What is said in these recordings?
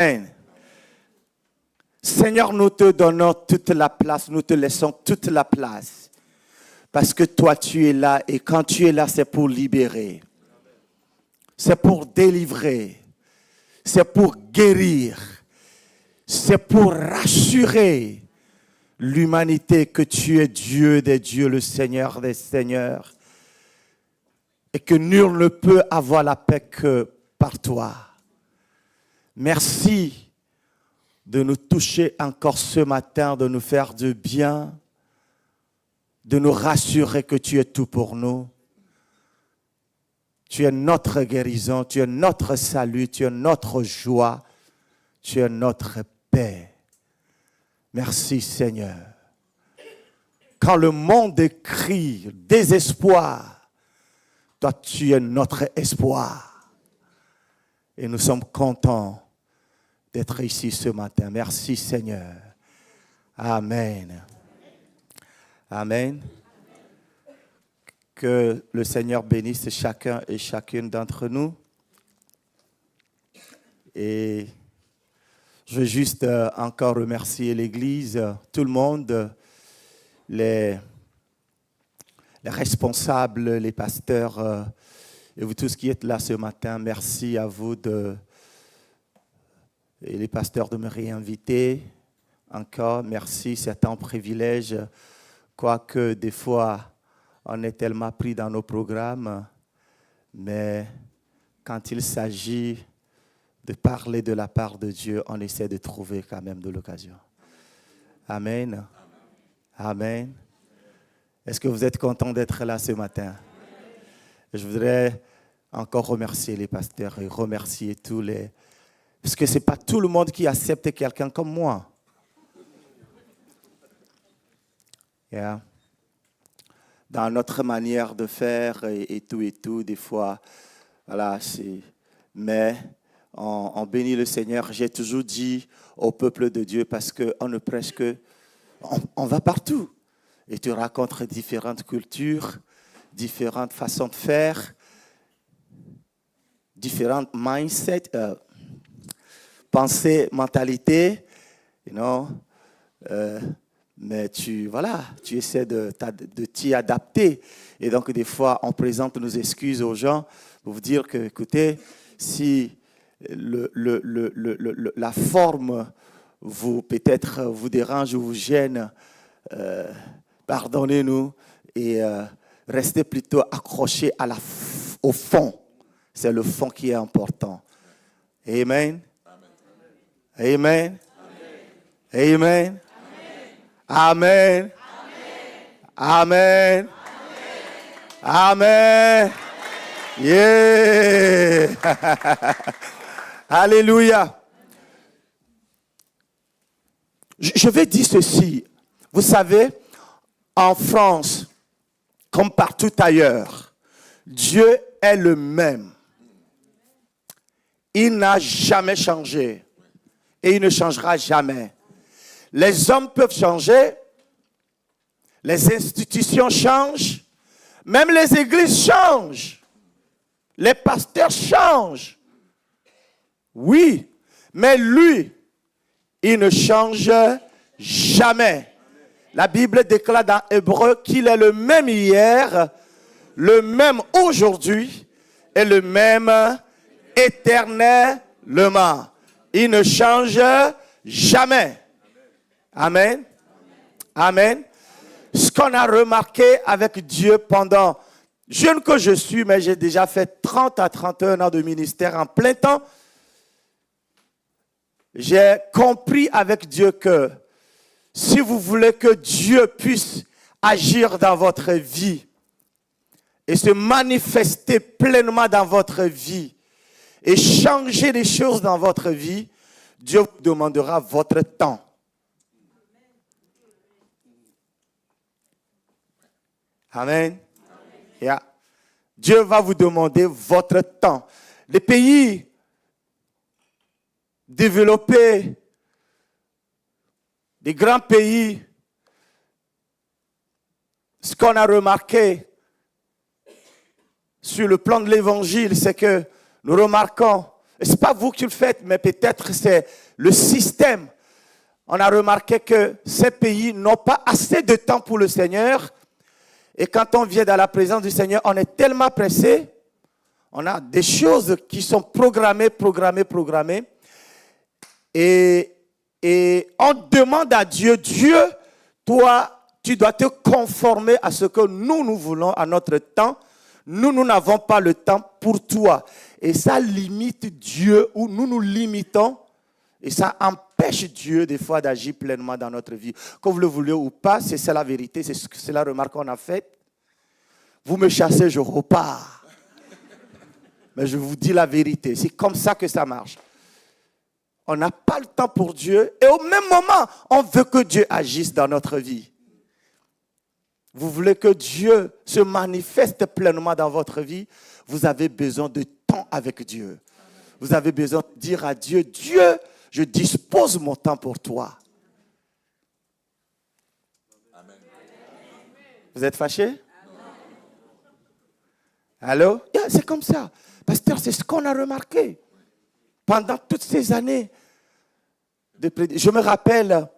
Amen. Seigneur, nous te donnons toute la place, nous te laissons toute la place. Parce que toi, tu es là et quand tu es là, c'est pour libérer. C'est pour délivrer. C'est pour guérir. C'est pour rassurer l'humanité que tu es Dieu des dieux, le Seigneur des seigneurs. Et que nul ne peut avoir la paix que par toi. Merci de nous toucher encore ce matin, de nous faire du bien, de nous rassurer que tu es tout pour nous. Tu es notre guérison, tu es notre salut, tu es notre joie, tu es notre paix. Merci Seigneur. Quand le monde crie désespoir, toi tu es notre espoir. Et nous sommes contents d'être ici ce matin. Merci Seigneur. Amen. Amen. Que le Seigneur bénisse chacun et chacune d'entre nous. Et je veux juste encore remercier l'Église, tout le monde, les responsables, les pasteurs, et vous tous qui êtes là ce matin. Merci à vous et les pasteurs de me réinviter. Encore, merci, c'est un privilège, quoique des fois, on est tellement pris dans nos programmes, mais quand il s'agit de parler de la part de Dieu, on essaie de trouver quand même de l'occasion. Amen. Amen. Est-ce que vous êtes content d'être là ce matin? Je voudrais encore remercier les pasteurs et remercier tous les... Parce que ce n'est pas tout le monde qui accepte quelqu'un comme moi. Yeah. Dans notre manière de faire et tout, des fois, voilà, mais on bénit le Seigneur. J'ai toujours dit au peuple de Dieu, parce qu'on ne prêche que, on va partout. Et tu racontes différentes cultures, différentes façons de faire, différentes mindsets, pensées, mentalités, you know, mais tu essaies de t'y adapter. Et donc, des fois, on présente nos excuses aux gens pour vous dire que, écoutez, si la forme peut-être vous dérange ou vous gêne, pardonnez-nous et restez plutôt accrochés au fond. C'est le fond qui est important. Amen. Amen. Amen. Amen. Amen. Amen. Yeah. Alléluia. Je vais dire ceci. Vous savez, en France, comme partout ailleurs, Dieu est le même. Il n'a jamais changé. Et il ne changera jamais. Les hommes peuvent changer, les institutions changent, même les églises changent, les pasteurs changent. Oui, mais lui, il ne change jamais. La Bible déclare dans Hébreu qu'il est le même hier, le même aujourd'hui et le même éternellement. Il ne change jamais. Amen. Amen. Ce qu'on a remarqué avec Dieu pendant, jeune que je suis, mais j'ai déjà fait 30 à 31 ans de ministère en plein temps, j'ai compris avec Dieu que si vous voulez que Dieu puisse agir dans votre vie et se manifester pleinement dans votre vie et changer les choses dans votre vie, Dieu vous demandera votre temps. Amen. Yeah. Dieu va vous demander votre temps. Les pays développés, les grands pays, ce qu'on a remarqué sur le plan de l'évangile, c'est que nous remarquons Ce n'est pas vous qui le faites, mais peut-être c'est le système. On a remarqué que ces pays n'ont pas assez de temps pour le Seigneur. Et quand on vient dans la présence du Seigneur, on est tellement pressé. On a des choses qui sont programmées. Et on demande à Dieu, toi, tu dois te conformer à ce que nous voulons à notre temps. Nous n'avons pas le temps pour toi. Et ça limite Dieu, ou nous limitons. Et ça empêche Dieu des fois d'agir pleinement dans notre vie. Que vous le voulez ou pas, c'est la vérité, c'est la remarque qu'on a faite. Vous me chassez, je repars. Mais je vous dis la vérité, c'est comme ça que ça marche. On n'a pas le temps pour Dieu et au même moment, on veut que Dieu agisse dans notre vie. Vous voulez que Dieu se manifeste pleinement dans votre vie, vous avez besoin de temps avec Dieu. Vous avez besoin de dire à Dieu, Dieu, je dispose mon temps pour toi. Amen. Vous êtes fâchés? Allô? Yeah, c'est comme ça. Pasteur, c'est ce qu'on a remarqué pendant toutes ces années. Je me rappelle,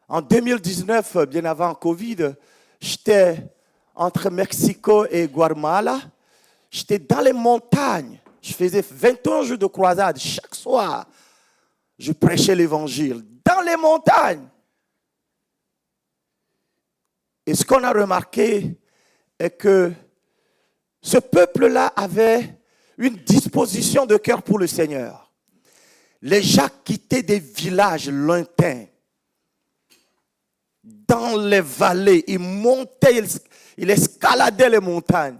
en 2019, bien avant Covid, j'étais entre Mexico et Guatemala. J'étais dans les montagnes. Je faisais 21 jours de croisade. Chaque soir, je prêchais l'évangile dans les montagnes. Et ce qu'on a remarqué est que ce peuple-là avait une disposition de cœur pour le Seigneur. Les gens quittaient des villages lointains. Dans les vallées, ils montaient, ils escaladaient les montagnes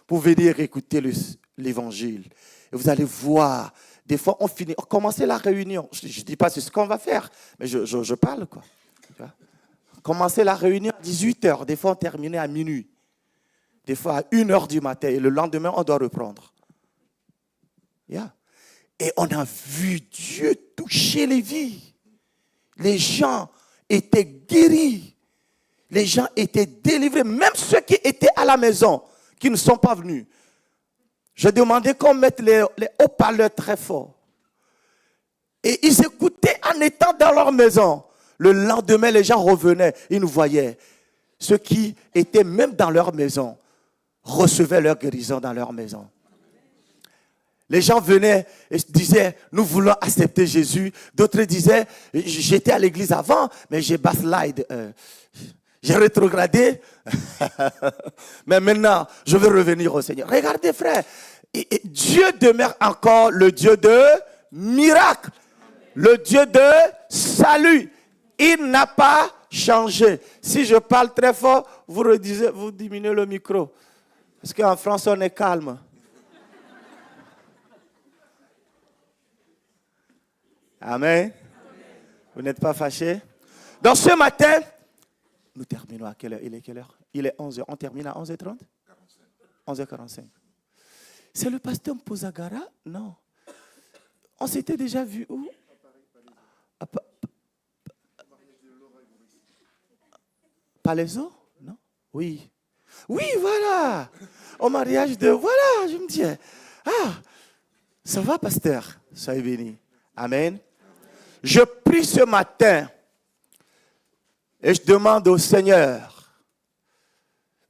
pour venir écouter l'évangile. Et vous allez voir, des fois on commençait la réunion. Je ne dis pas c'est ce qu'on va faire, mais je parle quoi. Commencer la réunion à 18h, des fois on terminait à minuit. Des fois à 1h du matin et le lendemain on doit reprendre. Yeah. Et on a vu Dieu toucher les vies. Les gens étaient guéris. Les gens étaient délivrés. Même ceux qui étaient à la maison, qui ne sont pas venus. Je demandais qu'on mette les haut-parleurs très forts. Et ils écoutaient en étant dans leur maison. Le lendemain, les gens revenaient. Ils nous voyaient. Ceux qui étaient même dans leur maison recevaient leur guérison dans leur maison. Les gens venaient et disaient, nous voulons accepter Jésus. D'autres disaient, j'étais à l'église avant, mais j'ai backslide. J'ai rétrogradé. Mais maintenant, je veux revenir au Seigneur. Regardez, frère. Et Dieu demeure encore le Dieu de miracle. Le Dieu de salut. Il n'a pas changé. Si je parle très fort, vous diminuez le micro. Parce qu'en France, on est calme. Amen. Vous n'êtes pas fâchés? Donc ce matin, nous terminons à quelle heure? Il est quelle heure? Il est 11h. On termine à 11h30? 11h45. C'est le pasteur Mpozagara? Non. On s'était déjà vu où? Palaiso? Non? Oui. Oui, voilà. Au mariage de... Voilà, je me dis. Ah, ça va, pasteur? Soyez béni. Amen. Je prie ce matin et je demande au Seigneur,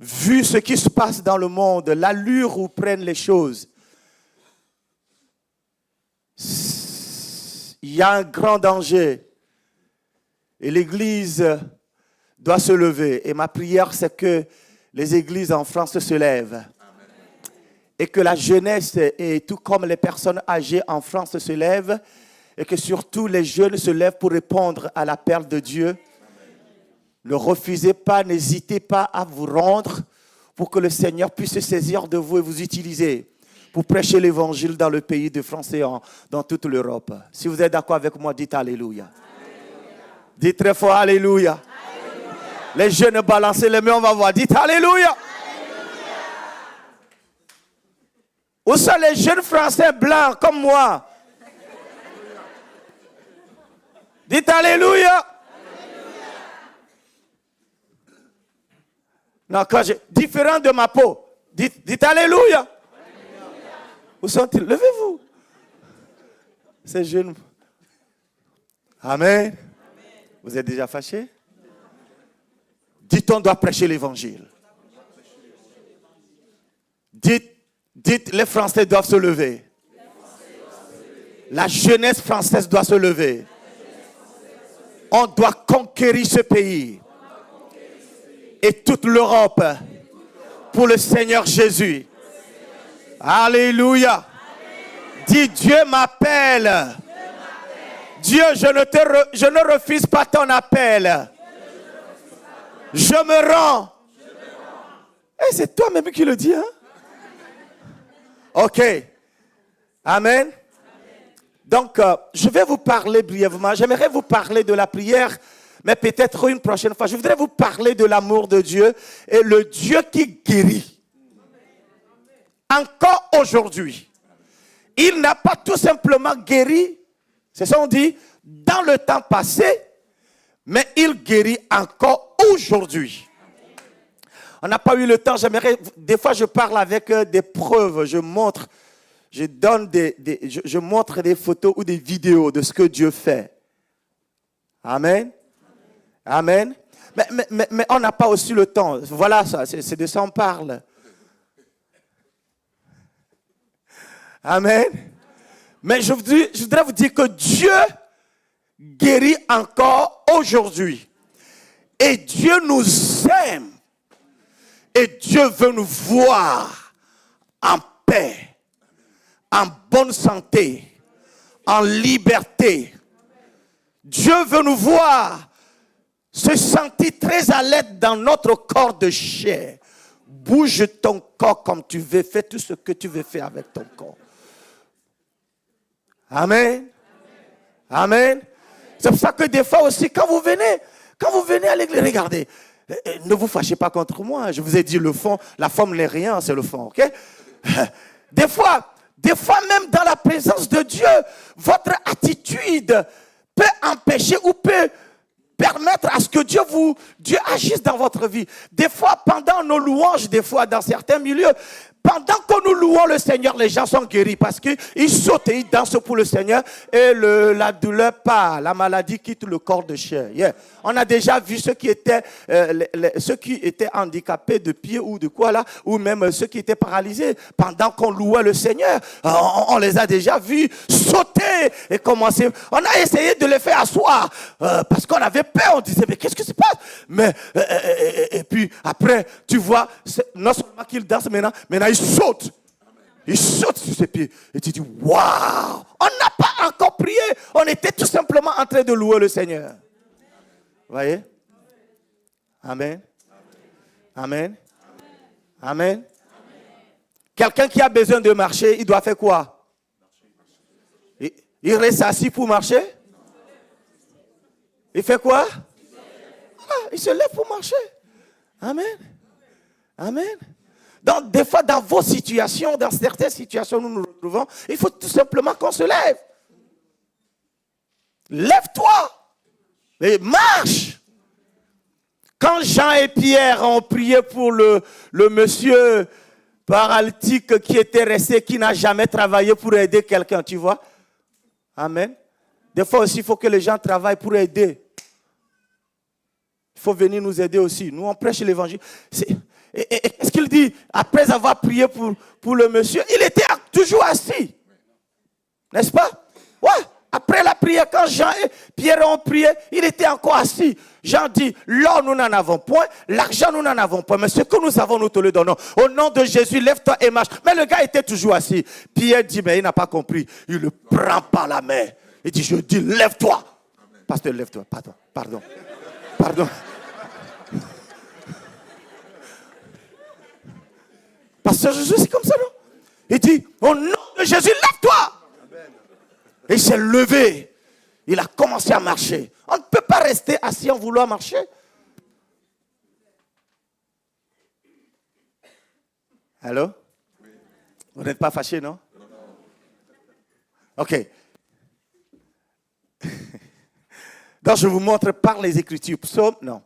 vu ce qui se passe dans le monde, l'allure où prennent les choses, il y a un grand danger et l'Église doit se lever. Et ma prière, c'est que les églises en France se lèvent. Et que la jeunesse, et tout comme les personnes âgées en France se lèvent, et que surtout les jeunes se lèvent pour répondre à l'appel de Dieu. Ne refusez pas, n'hésitez pas à vous rendre pour que le Seigneur puisse se saisir de vous et vous utiliser pour prêcher l'évangile dans le pays de France et dans toute l'Europe. Si vous êtes d'accord avec moi, dites Alléluia. Alléluia. Dites très fort Alléluia. Alléluia. Les jeunes balancez les mains, on va voir. Dites Alléluia. Alléluia. Où sont les jeunes Français blancs comme moi? Dites Alléluia. Alléluia. Non, différent de ma peau. Dites Alléluia. Alléluia. Où sont-ils? Levez-vous. Ces jeunes. Amen. Vous êtes déjà fâchés? Dites, on doit prêcher l'évangile. Dites, les Français doivent se lever. La jeunesse française doit se lever. On doit conquérir ce pays et toute l'Europe pour le Seigneur Jésus. Alléluia. Dis, Dieu m'appelle. Dieu, je ne refuse pas ton appel. Je me rends. Et c'est toi-même qui le dis, hein? Ok. Amen. Donc, je vais vous parler brièvement. J'aimerais vous parler de la prière, mais peut-être une prochaine fois. Je voudrais vous parler de l'amour de Dieu et le Dieu qui guérit. Encore aujourd'hui. Il n'a pas tout simplement guéri, c'est ça on dit, dans le temps passé, mais il guérit encore aujourd'hui. On n'a pas eu le temps, des fois je parle avec des preuves, je montre des photos ou des vidéos de ce que Dieu fait. Amen. Amen. Mais on n'a pas aussi le temps. Voilà ça, c'est de ça on parle. Amen. Mais je voudrais vous dire que Dieu guérit encore aujourd'hui. Et Dieu nous aime. Et Dieu veut nous voir en paix, en bonne santé, en liberté. Dieu veut nous voir se sentir très à l'aise dans notre corps de chair. Bouge ton corps comme tu veux, fais tout ce que tu veux faire avec ton corps. Amen. Amen. C'est pour ça que des fois aussi, quand vous venez à l'église, regardez, ne vous fâchez pas contre moi. Je vous ai dit le fond, la forme n'est rien, c'est le fond, ok? Des fois même dans la présence de Dieu, votre attitude peut empêcher ou peut permettre à ce que Dieu agisse dans votre vie. Des fois, pendant nos louanges, des fois dans certains milieux, pendant que nous louons le Seigneur, les gens sont guéris parce qu'ils sautent et ils dansent pour le Seigneur et la douleur part, la maladie quitte le corps de chair. Yeah. On a déjà vu ceux qui étaient handicapés de pied ou de quoi là, ou même ceux qui étaient paralysés. Pendant qu'on louait le Seigneur, on les a déjà vus sauter et commencer. On a essayé de les faire asseoir parce qu'on avait peur. On disait mais qu'est-ce qui se passe? Mais et puis après, tu vois, non seulement qu'ils dansent maintenant ils sautent. Ils sautent sur ses pieds. Et tu dis, waouh! On n'a pas encore prié. On était tout simplement en train de louer le Seigneur. Vous voyez? Amen. Amen. Amen. Quelqu'un qui a besoin de marcher, il doit faire quoi? Il reste assis pour marcher? Il fait quoi? Il se lève pour marcher. Amen. Amen. Donc, des fois, dans vos situations, dans certaines situations où nous nous retrouvons, il faut tout simplement qu'on se lève. Lève-toi et marche. Quand Jean et Pierre ont prié pour le monsieur paralytique qui était resté, qui n'a jamais travaillé pour aider quelqu'un, tu vois? Amen. Des fois aussi, il faut que les gens travaillent pour aider. Il faut venir nous aider aussi. Nous, on prêche l'évangile. Et qu'est-ce qu'il dit? Après avoir prié pour le monsieur, il était toujours assis. N'est-ce pas? Ouais. Après la prière, quand Jean et Pierre ont prié, il était encore assis. Jean dit, l'or nous n'en avons point, l'argent nous n'en avons point, mais ce que nous avons, nous te le donnons. Au nom de Jésus, lève-toi et marche. Mais le gars était toujours assis. Pierre dit, mais il n'a pas compris. Il le prend par la main. Il dit, je dis, lève-toi. Pasteur, lève-toi. Pardon. Pasteur Jésus, c'est comme ça, non? Il dit, au nom de Jésus, lève-toi. Et il s'est levé. Il a commencé à marcher. On ne peut pas rester assis en vouloir marcher. Allô? Vous n'êtes pas fâché, non? Ok. Donc, je vous montre par les Écritures. Psaume, non.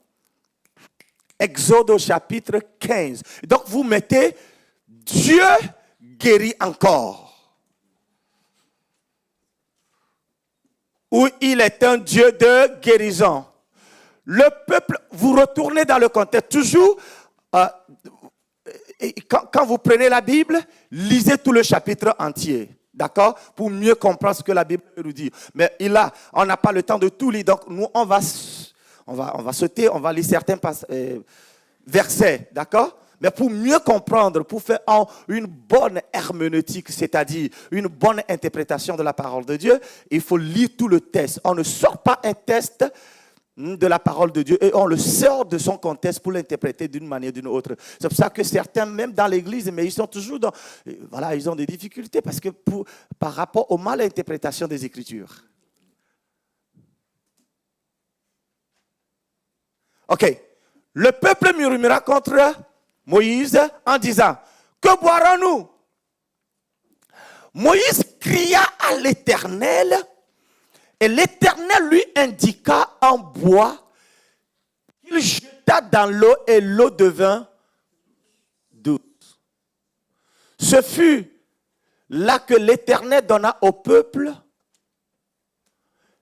Exode au chapitre 15. Donc, vous mettez Dieu guérit encore. où il est un Dieu de guérison. Le peuple, vous retournez dans le contexte. Toujours, quand vous prenez la Bible, lisez tout le chapitre entier. D'accord? Pour mieux comprendre ce que la Bible nous dit. Mais on n'a pas le temps de tout lire. Donc, nous, on va sauter, on va lire certains versets. D'accord? Mais pour mieux comprendre, pour faire une bonne herméneutique, c'est-à-dire une bonne interprétation de la parole de Dieu, il faut lire tout le texte. On ne sort pas un texte de la parole de Dieu et on le sort de son contexte pour l'interpréter d'une manière ou d'une autre. C'est pour ça que certains, même dans l'église, mais ils sont toujours ils ont des difficultés parce que par rapport aux mal interprétations des Écritures. Ok. Le peuple murmura contre Moïse en disant, que boirons-nous? Moïse cria à l'Éternel et l'Éternel lui indiqua un bois qu'il jeta dans l'eau et l'eau devint douce. Ce fut là que l'Éternel donna au peuple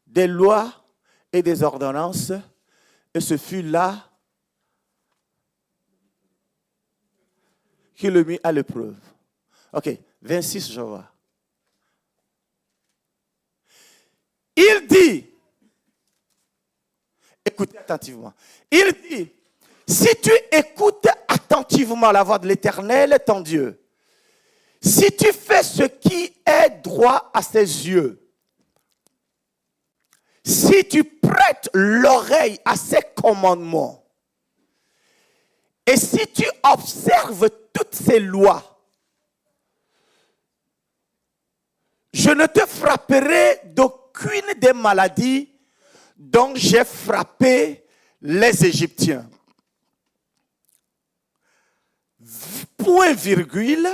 des lois et des ordonnances et ce fut là qu'il le mit à l'épreuve. Ok, 26, je vois. Il dit, écoutez attentivement, il dit, si tu écoutes attentivement la voix de l'Éternel, ton Dieu, si tu fais ce qui est droit à ses yeux, si tu prêtes l'oreille à ses commandements, et si tu observes toutes ces lois, je ne te frapperai d'aucune des maladies dont j'ai frappé les Égyptiens. Point virgule.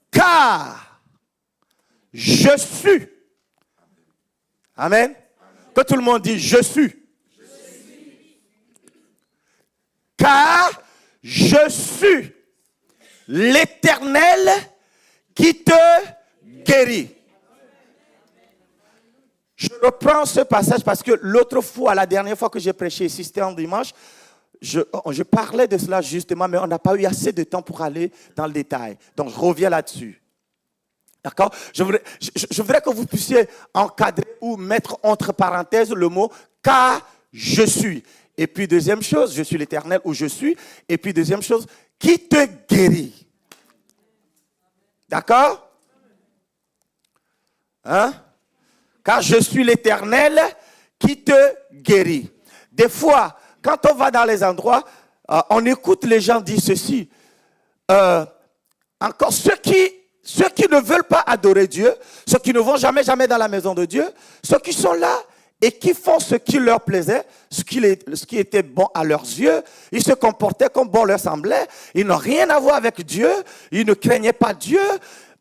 Car je suis. Amen. Que tout le monde dise je suis. Car je suis l'Éternel qui te guérit. Je reprends ce passage parce que l'autre fois, la dernière fois que j'ai prêché ici, c'était en dimanche, je parlais de cela justement, mais on n'a pas eu assez de temps pour aller dans le détail. Donc, je reviens là-dessus. D'accord? Je voudrais que vous puissiez encadrer ou mettre entre parenthèses le mot « car je suis ». Et puis, deuxième chose, je suis l'Éternel où je suis. Et puis, deuxième chose, qui te guérit. D'accord? Hein? Car je suis l'Éternel qui te guérit. Des fois, quand on va dans les endroits, on écoute les gens dire ceci. Encore ceux qui ne veulent pas adorer Dieu, ceux qui ne vont jamais dans la maison de Dieu, ceux qui sont là et qui font ce qui leur plaisait, ce qui était bon à leurs yeux, ils se comportaient comme bon leur semblait, ils n'ont rien à voir avec Dieu, ils ne craignaient pas Dieu,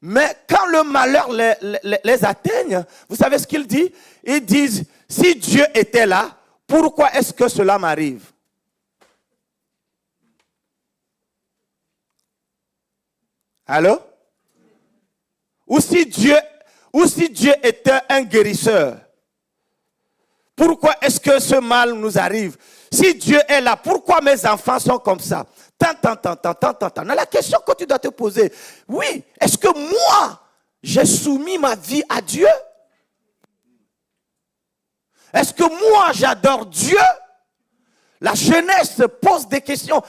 mais quand le malheur les atteigne, vous savez ce qu'ils disent? Ils disent, si Dieu était là, pourquoi est-ce que cela m'arrive? Allô? Ou si Dieu était un guérisseur, pourquoi est-ce que ce mal nous arrive? Si Dieu est là, pourquoi mes enfants sont comme ça? Tant. La question que tu dois te poser, oui, est-ce que moi, j'ai soumis ma vie à Dieu? Est-ce que moi, j'adore Dieu? La jeunesse pose des questions.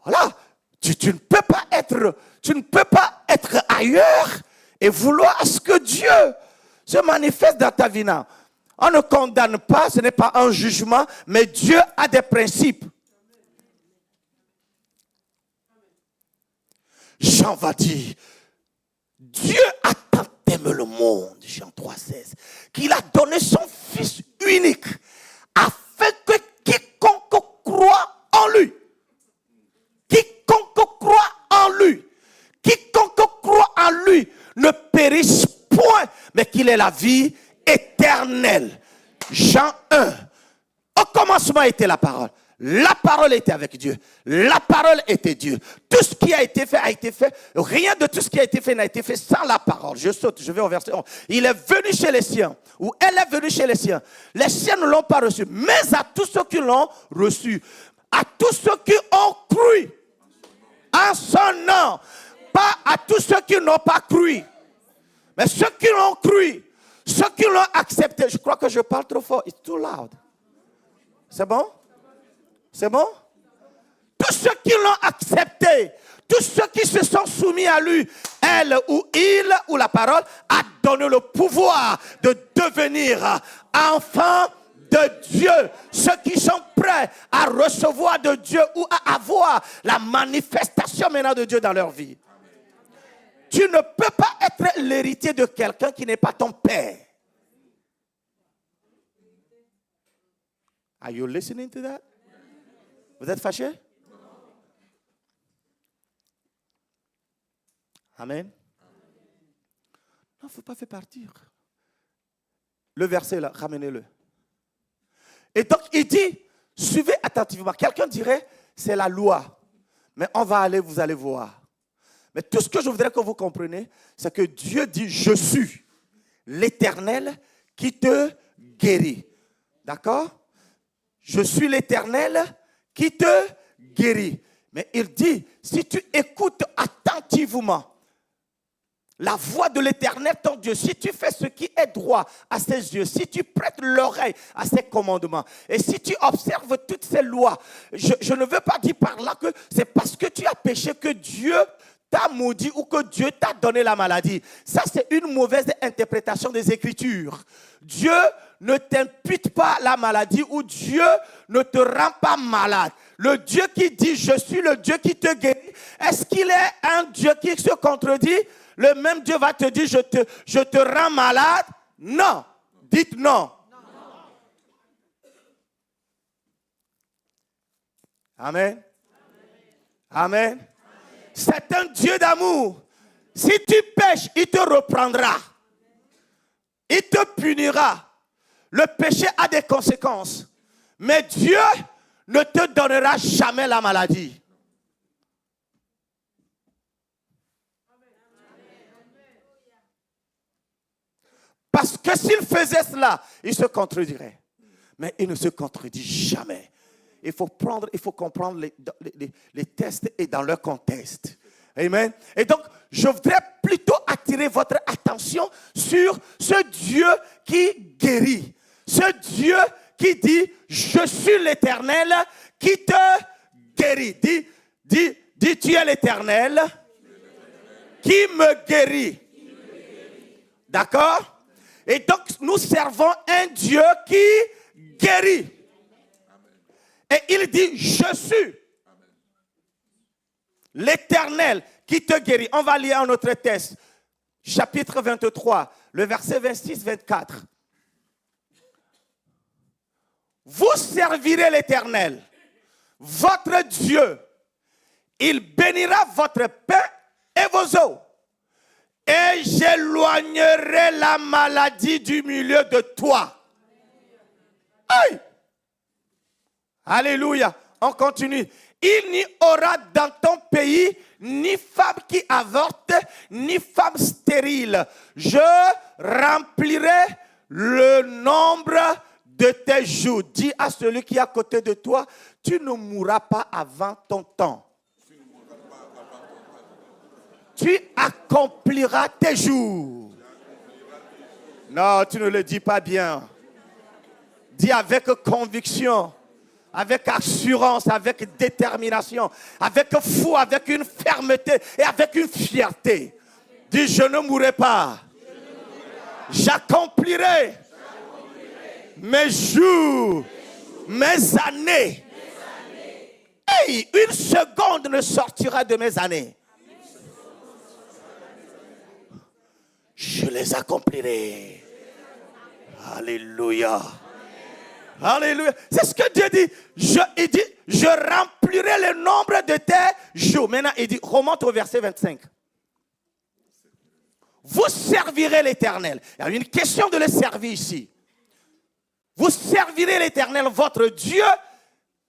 Voilà, tu ne peux pas être ailleurs et vouloir à ce que Dieu se manifeste dans ta vie. Non. On ne condamne pas, ce n'est pas un jugement, mais Dieu a des principes. Jean va dire, Dieu a tant aimé le monde, Jean 3,16, qu'il a donné son Fils unique, afin que quiconque croit en lui, ne périsse point, mais qu'il ait la vie éternelle. Jean 1. Au commencement était la parole. La parole était avec Dieu. La parole était Dieu. Tout ce qui a été fait a été fait. Rien de tout ce qui a été fait n'a été fait sans la parole. Je saute, je vais au verset 11. Il est venu chez les siens, ou elle est venue chez les siens. Les siens ne l'ont pas reçu, mais à tous ceux qui l'ont reçu, à tous ceux qui ont cru en son nom, pas à tous ceux qui n'ont pas cru, mais ceux qui l'ont cru, ceux qui l'ont accepté. Je crois que je parle trop fort. It's too loud. C'est bon? C'est bon? Tous ceux qui l'ont accepté, tous ceux qui se sont soumis à lui, elle ou il ou la parole, a donné le pouvoir de devenir enfants de Dieu. Ceux qui sont prêts à recevoir de Dieu ou à avoir la manifestation maintenant de Dieu dans leur vie. Tu ne peux pas être l'héritier de quelqu'un qui n'est pas ton père. Are you listening to that? Vous êtes fâchés? Amen. Non, il ne faut pas faire partir. Le verset là, ramenez-le. Et donc il dit, suivez attentivement. Quelqu'un dirait, c'est la loi. Mais on va aller, vous allez voir. Mais tout ce que je voudrais que vous compreniez, c'est que Dieu dit, je suis l'Éternel qui te guérit. D'accord? Je suis l'Éternel qui te guérit. Mais il dit, si tu écoutes attentivement la voix de l'Éternel, ton Dieu, si tu fais ce qui est droit à ses yeux, si tu prêtes l'oreille à ses commandements, et si tu observes toutes ces lois, je ne veux pas dire par là que c'est parce que tu as péché que Dieu t'a maudit ou que Dieu t'a donné la maladie. Ça, c'est une mauvaise interprétation des Écritures. Dieu ne t'impute pas la maladie ou Dieu ne te rend pas malade. Le Dieu qui dit, je suis le Dieu qui te guérit, est-ce qu'il est un Dieu qui se contredit? Le même Dieu va te dire, je te rends malade? Non. Dites non. Amen. Amen. C'est un Dieu d'amour. Si tu pèches, il te reprendra. Il te punira. Le péché a des conséquences. Mais Dieu ne te donnera jamais la maladie. Parce que s'il faisait cela, il se contredirait. Mais il ne se contredit jamais. Il faut comprendre les tests et dans leur contexte. Amen. Et donc, je voudrais plutôt attirer votre attention sur ce Dieu qui guérit. Ce Dieu qui dit, je suis l'Éternel qui te guérit. Dis, tu es l'Éternel qui me guérit. D'accord? Et donc, nous servons un Dieu qui guérit. Et il dit, je suis l'Éternel qui te guérit. On va lire un autre texte. Chapitre 23, le verset 26-24. Vous servirez l'Éternel, votre Dieu. Il bénira votre pain et vos eaux. Et j'éloignerai la maladie du milieu de toi. Aïe! Alléluia. On continue. Il n'y aura dans ton pays ni femme qui avorte, ni femme stérile. Je remplirai le nombre de tes jours. Dis à celui qui est à côté de toi, tu ne mourras pas avant ton temps. Tu accompliras tes jours. Non, tu ne le dis pas bien. Dis avec conviction, avec assurance, avec détermination, avec foi, avec une fermeté et avec une fierté. Dis, je ne mourrai pas. J'accomplirai mes jours, mes années. Hey, une seconde ne sortira de mes années. Je les accomplirai. Alléluia. Alléluia. C'est ce que Dieu dit. Il dit, je remplirai le nombre de tes jours. Maintenant, il dit, remonte au verset 25. Vous servirez l'Éternel. Il y a une question de le servir ici. Vous servirez l'Éternel, votre Dieu,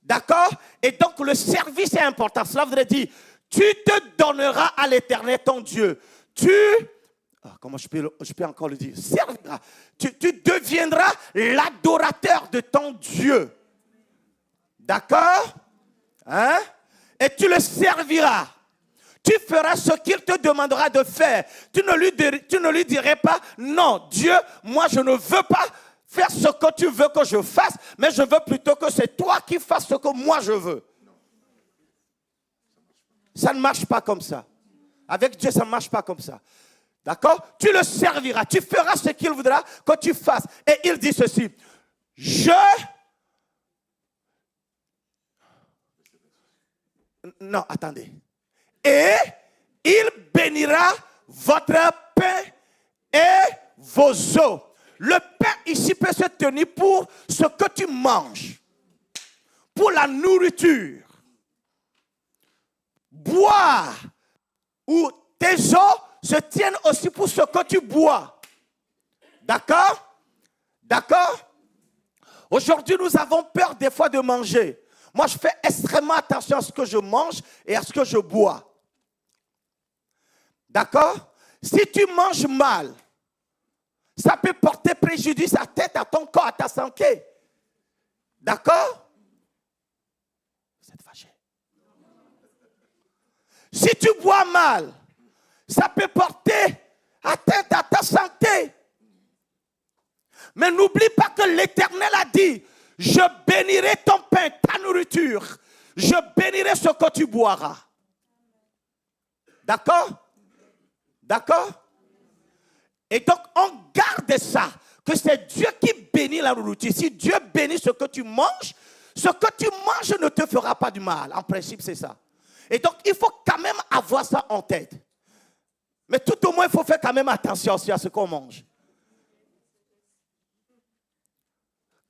D'accord? Et donc le service est important. Cela voudrait dire, tu te donneras à l'Éternel ton Dieu. Comment je peux encore le dire? Serviras. Tu deviendras l'adorateur de ton Dieu. D'accord? Hein? Et tu le serviras. Tu feras ce qu'il te demandera de faire. Tu ne lui dirais pas, non, Dieu, moi je ne veux pas faire ce que tu veux que je fasse, mais je veux plutôt que c'est toi qui fasses ce que moi je veux. Ça ne marche pas comme ça. Avec Dieu, ça ne marche pas comme ça. D'accord? Tu le serviras, tu feras ce qu'il voudra que tu fasses. Et il dit ceci, Non, attendez. Et il bénira votre pain et vos eaux. Le pain ici peut se tenir pour ce que tu manges, pour la nourriture. Boire ou tes eaux se tiennent aussi pour ce que tu bois. D'accord? D'accord? Aujourd'hui, nous avons peur des fois de manger. Moi, je fais extrêmement attention à ce que je mange et à ce que je bois. D'accord? Si tu manges mal, ça peut porter préjudice à tête, à ton corps, à ta santé. D'accord? Vous êtes fâchés. Si tu bois mal, ça peut porter atteinte à ta santé. Mais n'oublie pas que l'Éternel a dit, je bénirai ton pain, ta nourriture. Je bénirai ce que tu boiras. D'accord? D'accord? Et donc, on garde ça, que c'est Dieu qui bénit la nourriture. Si Dieu bénit ce que tu manges ne te fera pas du mal. En principe, c'est ça. Et donc, il faut quand même avoir ça en tête. Mais tout au moins, il faut faire quand même attention aussi à ce qu'on mange.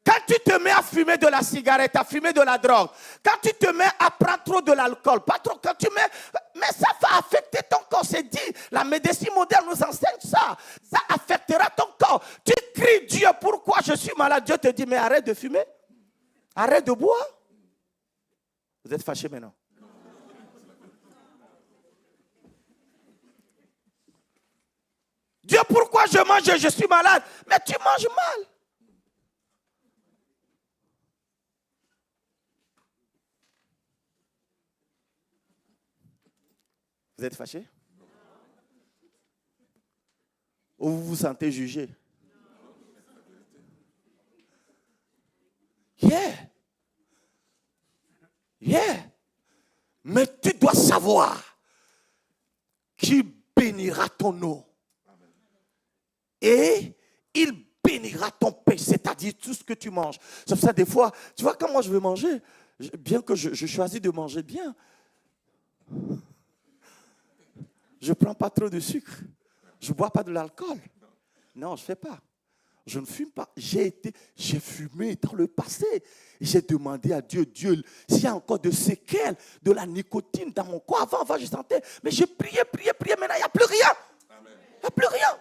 Quand tu te mets à fumer de la cigarette, à fumer de la drogue, quand tu te mets à prendre trop de l'alcool, pas trop, quand tu mets, mais ça va affecter ton corps, c'est dit. La médecine moderne nous enseigne ça. Ça affectera ton corps. Tu cries, Dieu, pourquoi je suis malade? Dieu te dit, mais arrête de fumer. Arrête de boire. Vous êtes fâchés maintenant. Dieu, pourquoi je mange, je suis malade? Mais tu manges mal. Vous êtes fâchés? Ou vous vous sentez jugé? Yeah. Mais tu dois savoir qu'il bénira ton eau. Et il bénira ton pain, c'est-à-dire tout ce que tu manges. C'est pour ça, des fois, tu vois, quand moi je veux manger, bien que je choisis de manger bien, je ne prends pas trop de sucre. Je ne bois pas de l'alcool. Non, je ne fais pas. Je ne fume pas. J'ai fumé dans le passé. J'ai demandé à Dieu, s'il y a encore de séquelles, de la nicotine dans mon corps. Avant, je sentais. Mais j'ai prié. Maintenant, il n'y a plus rien. Il n'y a plus rien.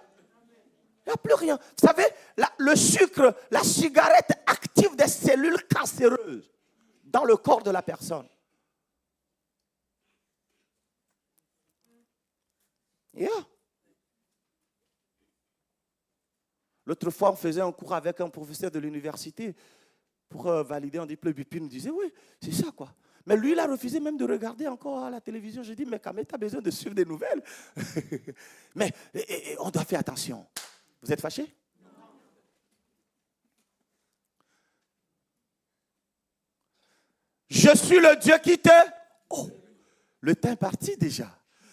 Il n'y a plus rien. Vous savez, le sucre, la cigarette active des cellules cancéreuses dans le corps de la personne. Yeah. L'autre fois, on faisait un cours avec un professeur de l'université pour valider un diplôme. Et puis il nous disait, oui, c'est ça quoi. Mais lui, il a refusé même de regarder encore à la télévision. J'ai dit, mais quand même, tu as besoin de suivre des nouvelles. Mais on doit faire attention. Vous êtes fâchés? Je suis le Dieu qui te... Oh, le temps est parti déjà.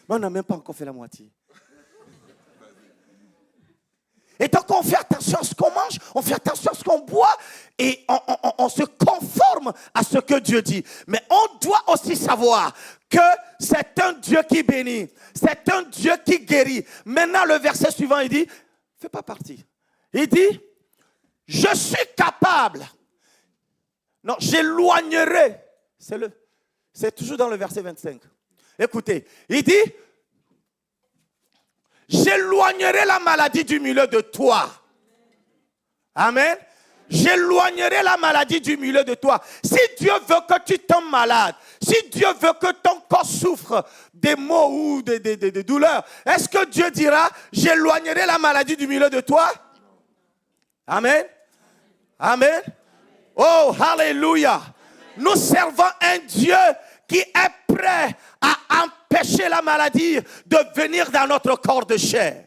Mais on n'a même pas encore fait la moitié. Et donc on fait attention à ce qu'on mange, on fait attention à ce qu'on boit et on se conforme à ce que Dieu dit. Mais on doit aussi savoir que c'est un Dieu qui bénit, c'est un Dieu qui guérit. Maintenant le verset suivant il dit, fais pas partie. Il dit, je suis capable. Non, j'éloignerai. C'est toujours dans le verset 25. Écoutez, il dit, j'éloignerai la maladie du milieu de toi. Amen. j'éloignerai la maladie du milieu de toi. Si Dieu veut que tu tombes malade, si Dieu veut que ton corps souffre des maux ou des douleurs, est-ce que Dieu dira, j'éloignerai la maladie du milieu de toi? Amen. Amen. Oh, alléluia. Nous servons un Dieu qui est prêt à empêcher la maladie de venir dans notre corps de chair.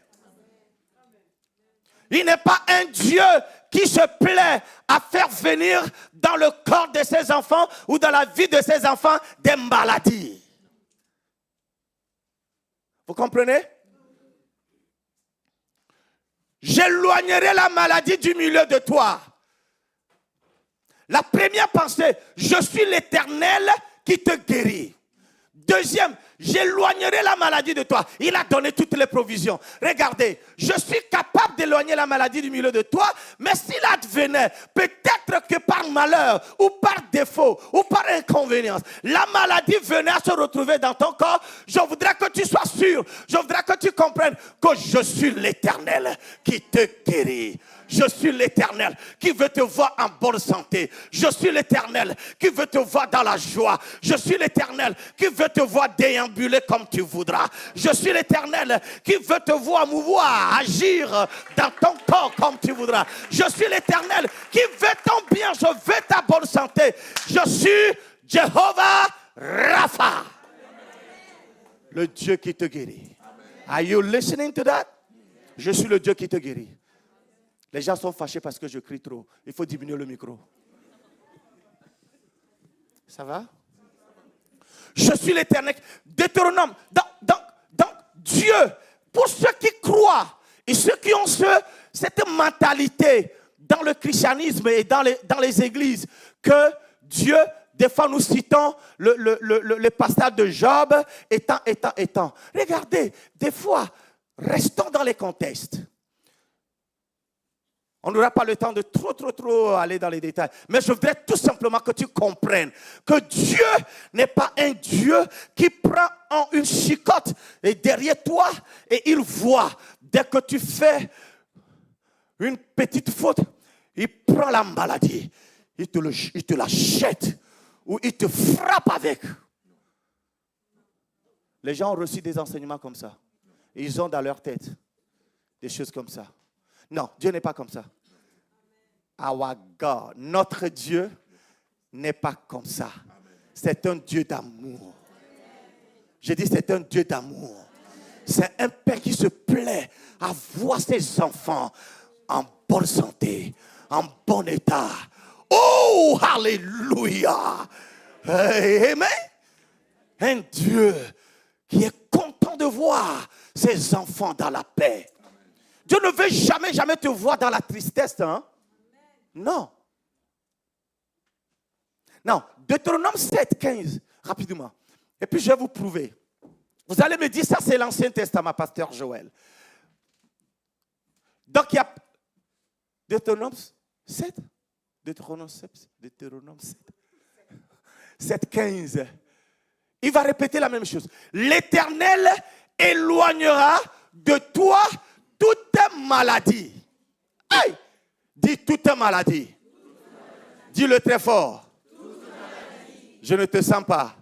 Il n'est pas un Dieu qui se plaît à faire venir dans le corps de ses enfants ou dans la vie de ses enfants des maladies. Vous comprenez? J'éloignerai la maladie du milieu de toi. La première pensée, je suis l'Éternel qui te guérit. Deuxième, j'éloignerai la maladie de toi. Il a donné toutes les provisions. Regardez, je suis capable d'éloigner la maladie du milieu de toi, mais s'il advenait, peut-être que par malheur, ou par défaut, ou par inconvénience, la maladie venait à se retrouver dans ton corps, je voudrais que tu sois sûr, je voudrais que tu comprennes que je suis l'Éternel qui te guérit. Je suis l'Éternel qui veut te voir en bonne santé. Je suis l'Éternel qui veut te voir dans la joie. Je suis l'Éternel qui veut te voir déambuler comme tu voudras. Je suis l'Éternel qui veut te voir mouvoir, agir dans ton corps comme tu voudras. Je suis l'Éternel qui veut ton bien. Je veux ta bonne santé. Je suis Jehovah Rapha, le Dieu qui te guérit. Are you listening to that? Je suis le Dieu qui te guérit. Les gens sont fâchés parce que je crie trop. Il faut diminuer le micro. Ça va? Je suis l'Éternel. Deutéronome. Donc, Dieu, pour ceux qui croient et ceux qui ont cette mentalité dans le christianisme et dans les églises, que Dieu, des fois nous citons le passage de Job, étant. Regardez, des fois, restons dans les contextes. On n'aura pas le temps de trop aller dans les détails. Mais je voudrais tout simplement que tu comprennes que Dieu n'est pas un Dieu qui prend une chicotte et derrière toi et il voit. Dès que tu fais une petite faute, il prend la maladie, il te la jette ou il te frappe avec. Les gens ont reçu des enseignements comme ça. Ils ont dans leur tête des choses comme ça. Non, Dieu n'est pas comme ça. Our God, notre Dieu n'est pas comme ça. C'est un Dieu d'amour. Je dis c'est un Dieu d'amour. C'est un Père qui se plaît à voir ses enfants en bonne santé, en bon état. Oh, alléluia. Amen. Un Dieu qui est content de voir ses enfants dans la paix. Dieu ne veut jamais te voir dans la tristesse. Hein? Non. Non. Deutéronome 7, 15, rapidement. Et puis je vais vous prouver. Vous allez me dire, ça c'est l'Ancien Testament, pasteur Joël. Donc il y a Deutéronome 7. Deutéronome 7. 7, 15. Il va répéter la même chose. L'Éternel éloignera de toi toute maladie. Hey! Dis toute maladie. Dis-le très fort. Je ne te sens pas.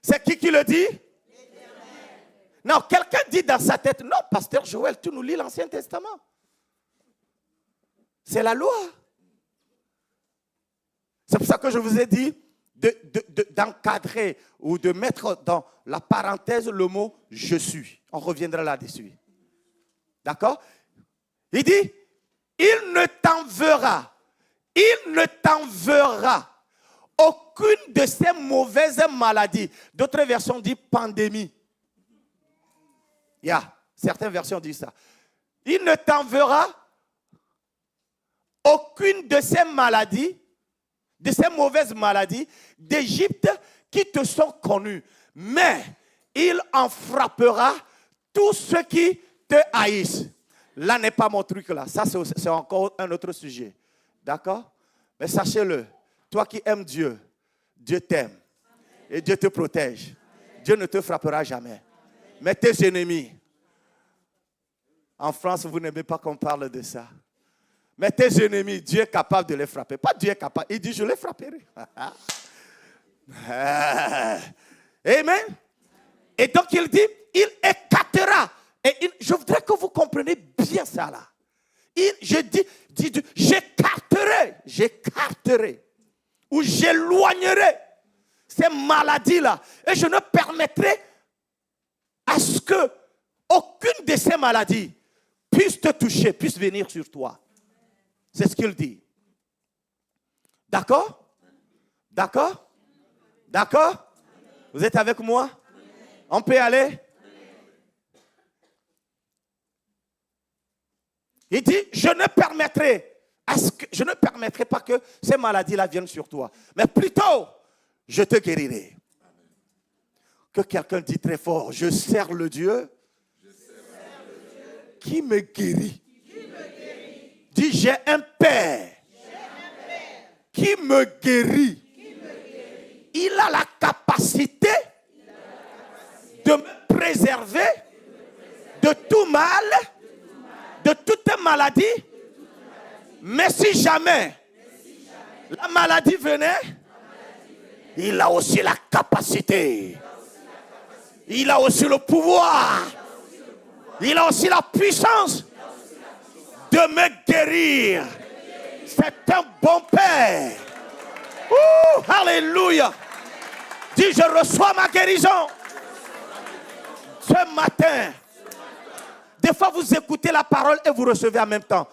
C'est qui le dit? Non, quelqu'un dit dans sa tête, non, pasteur Joël, tu nous lis l'Ancien Testament. C'est la loi. C'est pour ça que je vous ai dit d'encadrer ou de mettre dans la parenthèse le mot « je suis ». On reviendra là-dessus. D'accord? Il dit, il ne t'enverra aucune de ces mauvaises maladies. D'autres versions disent pandémie. Certaines versions disent ça. Il ne t'enverra aucune de ces maladies, de ces mauvaises maladies d'Égypte qui te sont connues. Mais il en frappera tous ceux qui te haïssent. Là n'est pas mon truc là. Ça c'est encore un autre sujet. D'accord? Mais sachez-le, toi qui aimes Dieu, Dieu t'aime. Et Dieu te protège. Dieu ne te frappera jamais. Mais tes ennemis, en France, vous n'aimez pas qu'on parle de ça. Mais tes ennemis, Dieu est capable de les frapper. Pas Dieu est capable. Il dit, je les frapperai. Amen. Et donc il dit, il écartera. Et je voudrais que vous compreniez bien ça là. J'écarterai, ou j'éloignerai ces maladies-là. Et je ne permettrai à ce que aucune de ces maladies puisse te toucher, puisse venir sur toi. C'est ce qu'il dit. D'accord? D'accord? D'accord? Vous êtes avec moi? On peut y aller? Il dit, je ne permettrai pas que ces maladies-là viennent sur toi. Mais plutôt, je te guérirai. Que quelqu'un dit très fort, je sers le Dieu qui me guérit. Dis, j'ai un Père qui me guérit. Il a la capacité de me préserver de tout mal, de toute maladie. Mais si jamais la maladie venait, il a aussi la capacité. Il a aussi le pouvoir. Il a aussi la puissance de me guérir. C'est un bon Père. Alléluia. Dis, je reçois ma guérison. Ce matin. Des fois, vous écoutez la parole et vous recevez en même temps.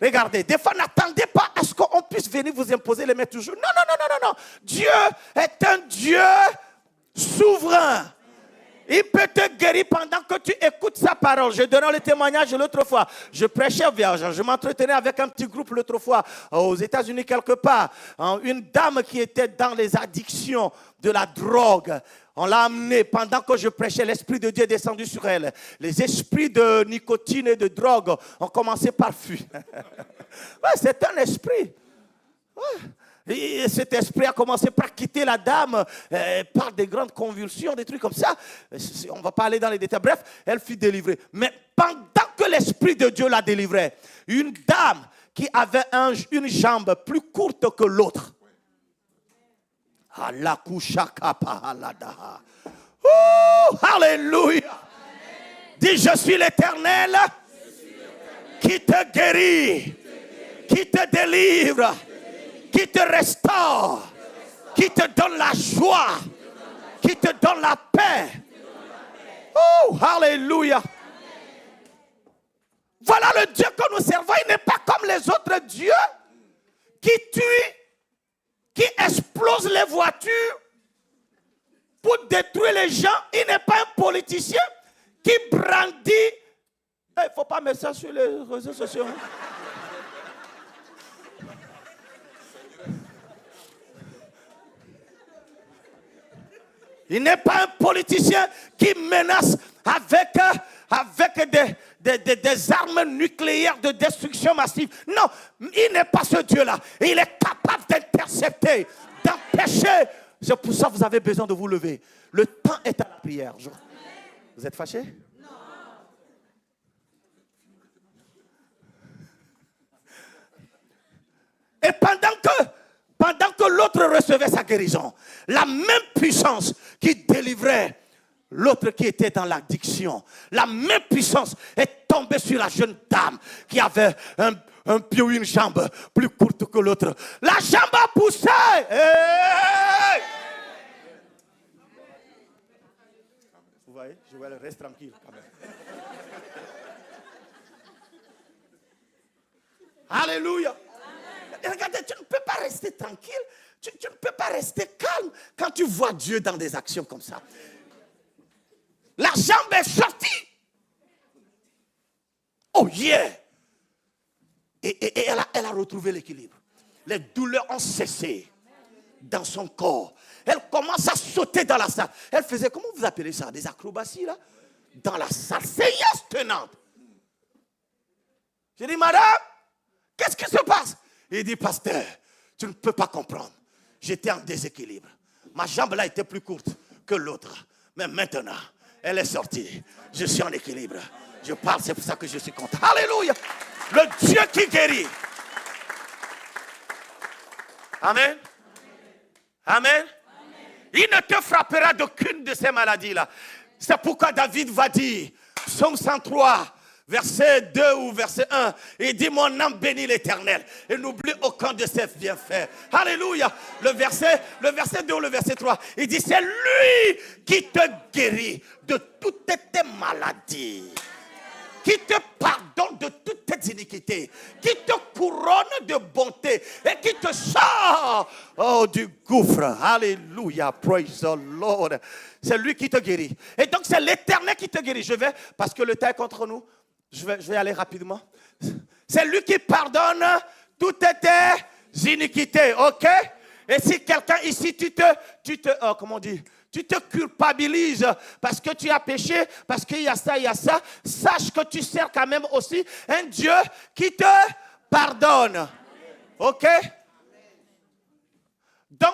Regardez, des fois, n'attendez pas à ce qu'on puisse venir vous imposer les mains toujours. Non. Dieu est un Dieu souverain. Il peut te guérir pendant que tu écoutes sa parole. Je donnais le témoignage l'autre fois. Je prêchais au village. Je m'entretenais avec un petit groupe l'autre fois aux États-Unis quelque part. Une dame qui était dans les addictions de la drogue. On l'a amenée pendant que je prêchais. L'Esprit de Dieu est descendu sur elle. Les esprits de nicotine et de drogue ont commencé par fuir. Ouais, c'est un esprit. Ouais. Et cet esprit a commencé par quitter la dame par des grandes convulsions, des trucs comme ça. On ne va pas aller dans les détails. Bref, elle fut délivrée. Mais pendant que l'Esprit de Dieu la délivrait, une dame qui avait une jambe plus courte que l'autre. Alléluia. Dis, je suis l'Éternel qui te guérit, qui te délivre, qui te restaure, qui te donne la joie, qui te donne la paix. Alléluia. Voilà le Dieu que nous servons. Il n'est pas comme les autres dieux qui tuent, qui explosent les voitures pour détruire les gens. Il n'est pas un politicien qui brandit. Il ne faut pas mettre ça sur les réseaux sociaux. Il n'est pas un politicien qui menace avec des armes nucléaires de destruction massive. Non, il n'est pas ce Dieu-là. Il est capable d'intercepter, d'empêcher. C'est pour ça que vous avez besoin de vous lever. Le temps est à la prière. Vous êtes fâchés? Non. Et pendant que l'autre recevait sa guérison, la même puissance qui délivrait l'autre qui était dans l'addiction, la même puissance est tombée sur la jeune dame qui avait un pied ou une jambe plus courte que l'autre. La jambe a poussé. Hey! Vous voyez, Joël, reste tranquille quand même. Alléluia. Regardez, tu ne peux pas rester tranquille, tu ne peux pas rester calme quand tu vois Dieu dans des actions comme ça. La jambe est sortie. Oh yeah. Et elle a retrouvé l'équilibre. Les douleurs ont cessé dans son corps. Elle commence à sauter dans la salle. Elle faisait, comment vous appelez ça, des acrobaties là? Dans la salle, séance tenante. J'ai dit, madame, qu'est-ce qui se passe? Il dit, pasteur, tu ne peux pas comprendre. J'étais en déséquilibre. Ma jambe là était plus courte que l'autre. Mais maintenant, elle est sortie. Je suis en équilibre. Je parle, c'est pour ça que je suis content. Alléluia. Le Dieu qui guérit Amen. Amen. Il ne te frappera d'aucune de ces maladies-là. C'est pourquoi David va dire, Psaume 103, verset 2 ou verset 1, il dit, mon âme bénit l'Éternel et n'oublie aucun de ses bienfaits. Alléluia. Le verset 2 ou le verset 3, il dit, c'est lui qui te guérit de toutes tes maladies, qui te pardonne de toutes tes iniquités, qui te couronne de bonté et qui te sort du gouffre. Alléluia, praise the Lord. C'est lui qui te guérit. Et donc c'est l'Éternel qui te guérit. Je vais, parce que le temps est contre nous, je vais aller rapidement. C'est lui qui pardonne toutes tes iniquités, ok? Et si quelqu'un ici, tu te culpabilises parce que tu as péché, parce qu'il y a ça, sache que tu sers quand même aussi un Dieu qui te pardonne. Ok? Donc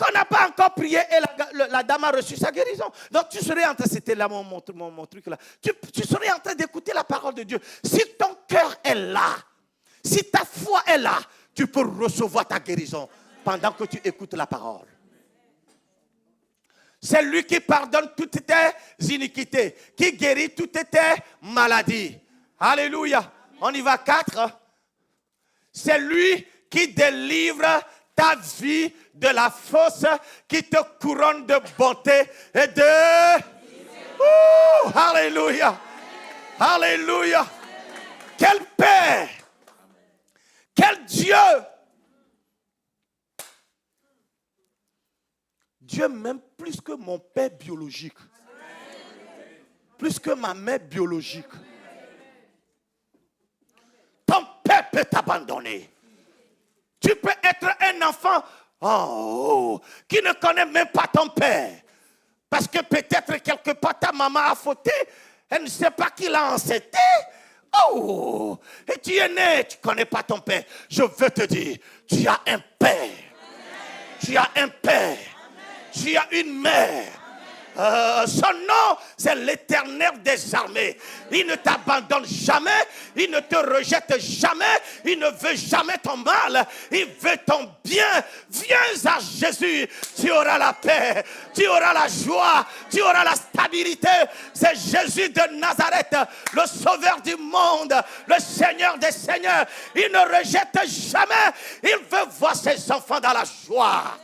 on n'a pas encore prié et la dame a reçu sa guérison. Donc tu serais en train, c'était là mon truc là, tu serais en train d'écouter la parole de Dieu. Si ton cœur est là, si ta foi est là, tu peux recevoir ta guérison pendant que tu écoutes la parole. C'est lui qui pardonne toutes tes iniquités, qui guérit toutes tes maladies. Alléluia. On y va 4. C'est lui qui délivre ta vie de la fosse, qui te couronne de bonté et de... Alléluia. Alléluia. Quel Père. Quel Dieu. Dieu m'aime plus que mon père biologique. Plus que ma mère biologique. Ton père peut t'abandonner. Tu peux être un enfant qui ne connaît même pas ton père. Parce que peut-être quelque part ta maman a fauté. Elle ne sait pas qui l'a ancêté. Et tu es né, tu ne connais pas ton père. Je veux te dire, tu as un père. Tu as un père. Tu as une mère. Son nom, c'est l'Éternel des armées. Il ne t'abandonne jamais. Il ne te rejette jamais. Il ne veut jamais ton mal. Il veut ton bien. Viens à Jésus. Tu auras la paix. Tu auras la joie. Tu auras la stabilité. C'est Jésus de Nazareth, le sauveur du monde, le Seigneur des seigneurs. Il ne rejette jamais. Il veut voir ses enfants dans la joie.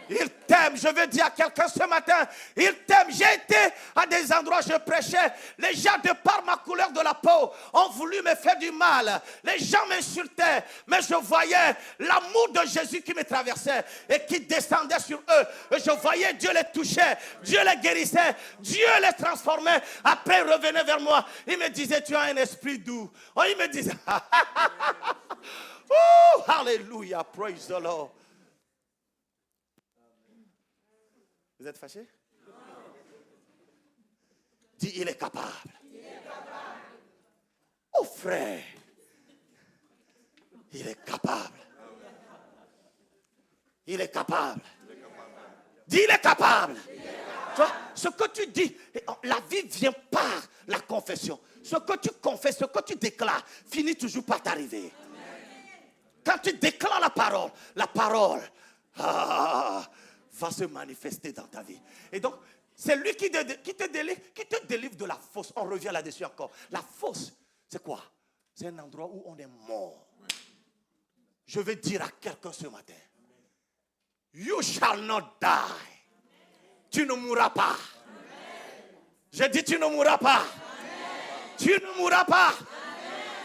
Il t'aime. Je veux dire à quelqu'un ce matin, il t'aime. J'ai été à des endroits où je prêchais. Les gens, de par ma couleur de la peau, ont voulu me faire du mal. Les gens m'insultaient. Mais je voyais l'amour de Jésus qui me traversait et qui descendait sur eux. Et je voyais Dieu les touchait. Dieu les guérissait. Dieu les transformait. Après, il revenait vers moi. Il me disait, tu as un esprit doux. Il me disait, Alléluia, praise the Lord. Vous êtes fâchés? Dis, il est capable. Oh frère, il est capable. Il est capable. Dis, il est capable. Tu vois, ce que tu dis, la vie vient par la confession. Ce que tu confesses, ce que tu déclares, finit toujours par t'arriver. Quand tu déclares la parole va se manifester dans ta vie. Et donc, c'est lui qui te délivre de la fosse. On revient là-dessus encore. La fosse, c'est quoi? C'est un endroit où on est mort. Je vais dire à quelqu'un ce matin, you shall not die. Tu ne mourras pas. Je dis, tu ne mourras pas. Tu ne mourras pas.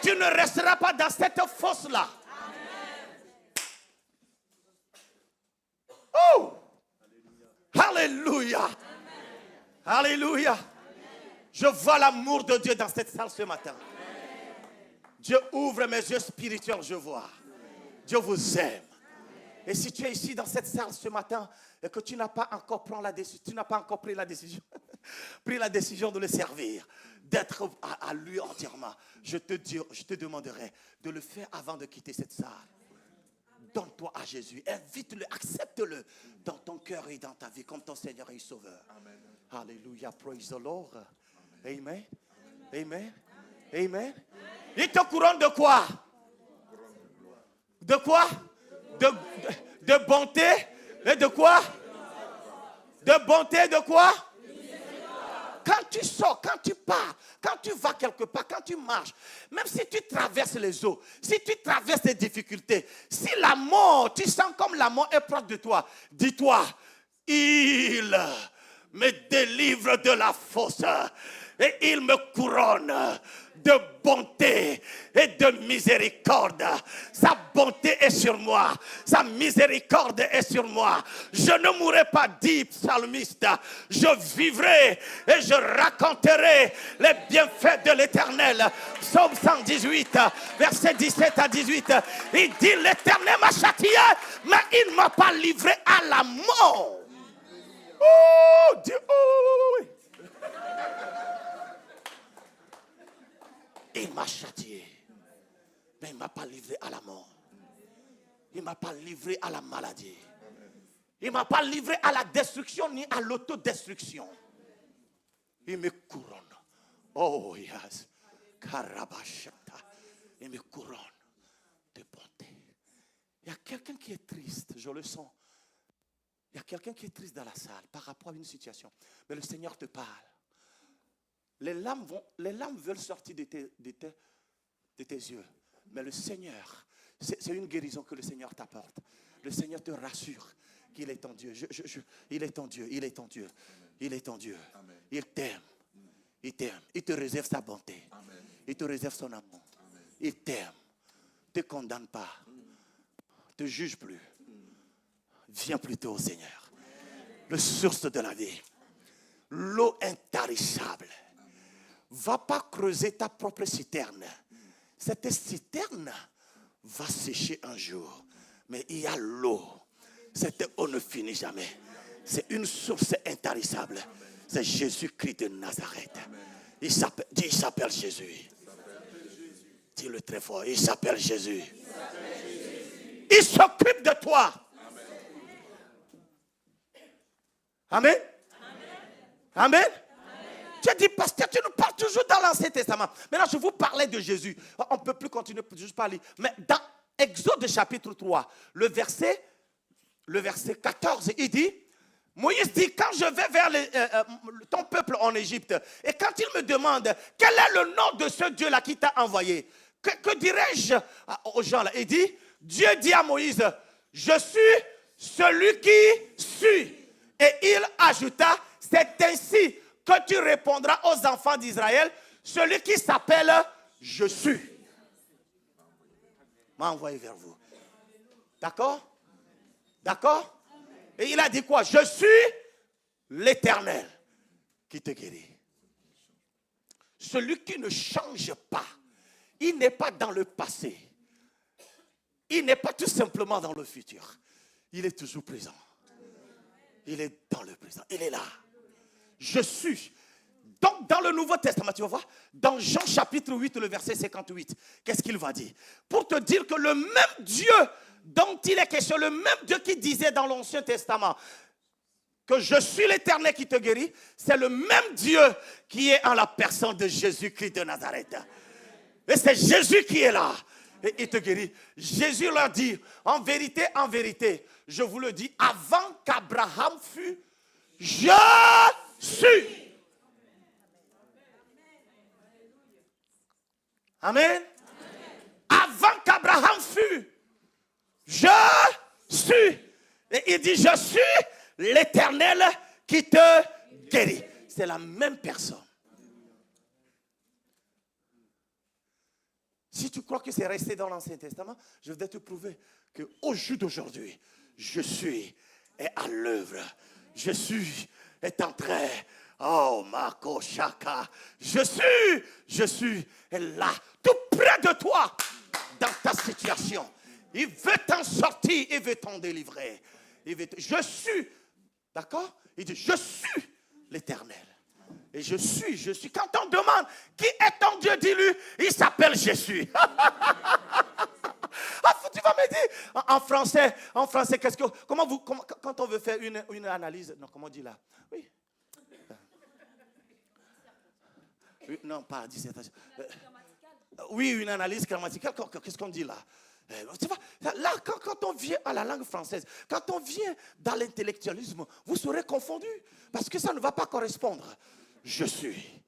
Tu ne resteras pas dans cette fosse-là. Oh! Alléluia. Alléluia. Je vois l'amour de Dieu dans cette salle ce matin. Dieu ouvre mes yeux spirituels, je vois. Dieu vous aime. Et si tu es ici dans cette salle ce matin et que tu n'as pas encore pris la décision de le servir, d'être à lui entièrement, je te demanderai de le faire avant de quitter cette salle. Donne-toi à Jésus, invite-le, accepte-le dans ton cœur et dans ta vie comme ton Seigneur et Sauveur. Amen. Alléluia, praise the Lord. Amen. Amen. Amen. Il te couronne de quoi? De quoi? De bonté. Et de quoi? De bonté, de quoi? Quand tu sors, quand tu pars, quand tu vas quelque part, quand tu marches, même si tu traverses les eaux, si tu traverses des difficultés, si la mort, tu sens comme la mort est proche de toi, dis-toi, il me délivre de la fosse et il me couronne de bonté et de miséricorde. Sa bonté est sur moi, sa miséricorde est sur moi. Je ne mourrai pas, dit psalmiste, je vivrai et je raconterai les bienfaits de l'Éternel. Psaume 118, verset 17 à 18, il dit: l'Éternel m'a châtié, mais il ne m'a pas livré à la mort. Oh Dieu, oh, oui. Il m'a châtié, mais il ne m'a pas livré à la mort. Il ne m'a pas livré à la maladie. Il ne m'a pas livré à la destruction ni à l'autodestruction. Il me couronne. Oh yes. Karabashata. Il me couronne de bonté. Il y a quelqu'un qui est triste, je le sens. Il y a quelqu'un qui est triste dans la salle par rapport à une situation. Mais le Seigneur te parle. Les larmes veulent sortir de tes yeux. Mais le Seigneur, c'est une guérison que le Seigneur t'apporte. Le Seigneur te rassure qu'il est ton Dieu. Il est ton Dieu, il est ton Dieu. Il est ton Dieu. Amen. Il t'aime. Il t'aime. Il te réserve sa bonté. Amen. Il te réserve son amour. Amen. Il t'aime. Ne te condamne pas. Ne te juge plus. Viens plutôt au Seigneur. Le source de la vie. L'eau intarissable. Va pas creuser ta propre citerne. Cette citerne va sécher un jour. Mais il y a l'eau. Cette eau ne finit jamais. C'est une source intarissable. C'est Jésus-Christ de Nazareth. Il s'appelle Jésus. Dis-le très fort. Il s'appelle Jésus. Il s'occupe de toi. Amen. Amen. Tu as dit, pasteur, tu nous parles toujours dans l'Ancien Testament. Maintenant, je vous parlais de Jésus. On ne peut plus continuer, juste parler. Mais dans Exode chapitre 3, le verset 14, il dit, Moïse dit, quand je vais vers ton peuple en Égypte, et quand il me demande, quel est le nom de ce Dieu-là qui t'a envoyé, que dirais-je aux gens là? Il dit, Dieu dit à Moïse, je suis celui qui suis. Et il ajouta, c'est ainsi que tu répondras aux enfants d'Israël, celui qui s'appelle je suis m'a envoyé vers vous. D'accord? D'accord? Et il a dit quoi? Je suis l'Éternel qui te guérit. Celui qui ne change pas. Il n'est pas dans le passé. Il n'est pas tout simplement dans le futur. Il est toujours présent. Il est dans le présent. Il est là. Je suis. Donc, dans le Nouveau Testament, tu vas voir, dans Jean chapitre 8, le verset 58, qu'est-ce qu'il va dire? Pour te dire que le même Dieu dont il est question, le même Dieu qui disait dans l'Ancien Testament que je suis l'Éternel qui te guérit, c'est le même Dieu qui est en la personne de Jésus-Christ de Nazareth. Et c'est Jésus qui est là. Et il te guérit. Jésus leur dit, en vérité, je vous le dis, avant qu'Abraham fût, je suis. Amen. Avant qu'Abraham fût, je suis. Et il dit, je suis l'Éternel qui te guérit. C'est la même personne. Si tu crois que c'est resté dans l'Ancien Testament, je vais te prouver qu'au jour d'aujourd'hui, je suis est à l'œuvre. Je suis est en train. Oh, Marco Chaka. Je suis est là, tout près de toi, dans ta situation. Il veut t'en sortir, il veut t'en délivrer. Je suis, d'accord? Il dit, je suis l'Éternel. Et je suis. Quand on demande qui est ton Dieu, dis-lui, il s'appelle Jésus. Tu vas me dire, en français, quand on veut faire une analyse, non, comment on dit là? Oui. Non, pas dissertation. Oui, une analyse grammaticale, qu'est-ce qu'on dit là? Tu vois, là, quand on vient à la langue française, quand on vient dans l'intellectualisme, vous serez confondus. Parce que ça ne va pas correspondre. Je suis.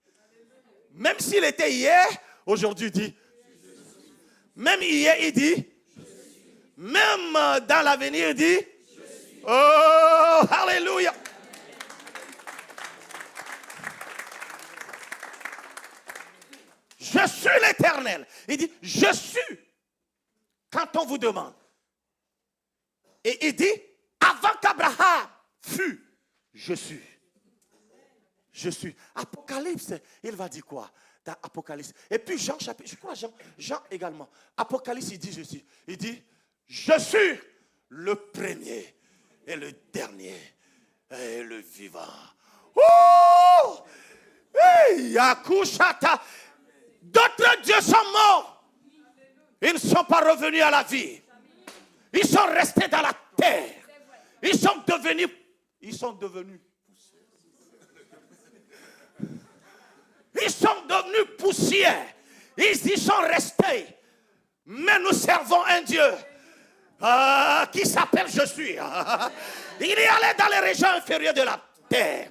Même s'il était hier, aujourd'hui il dit. Même hier, il dit. Même dans l'avenir, il dit. Oh, alléluia. Je suis l'Éternel. Il dit, je suis. Quand on vous demande. Et il dit, avant qu'Abraham fût, je suis. Je suis. Apocalypse, il va dire quoi dans Apocalypse? Et puis Jean, chapitre, je crois Jean également. Apocalypse, il dit je suis. Il dit, je suis le premier et le dernier et le vivant. Oh! Hey, Yakushata. D'autres dieux sont morts. Ils ne sont pas revenus à la vie. Ils sont restés dans la terre. Ils sont devenus Ils sont devenus poussière. Ils y sont restés. Mais nous servons un Dieu qui s'appelle Je suis. Il est allé dans les régions inférieures de la terre.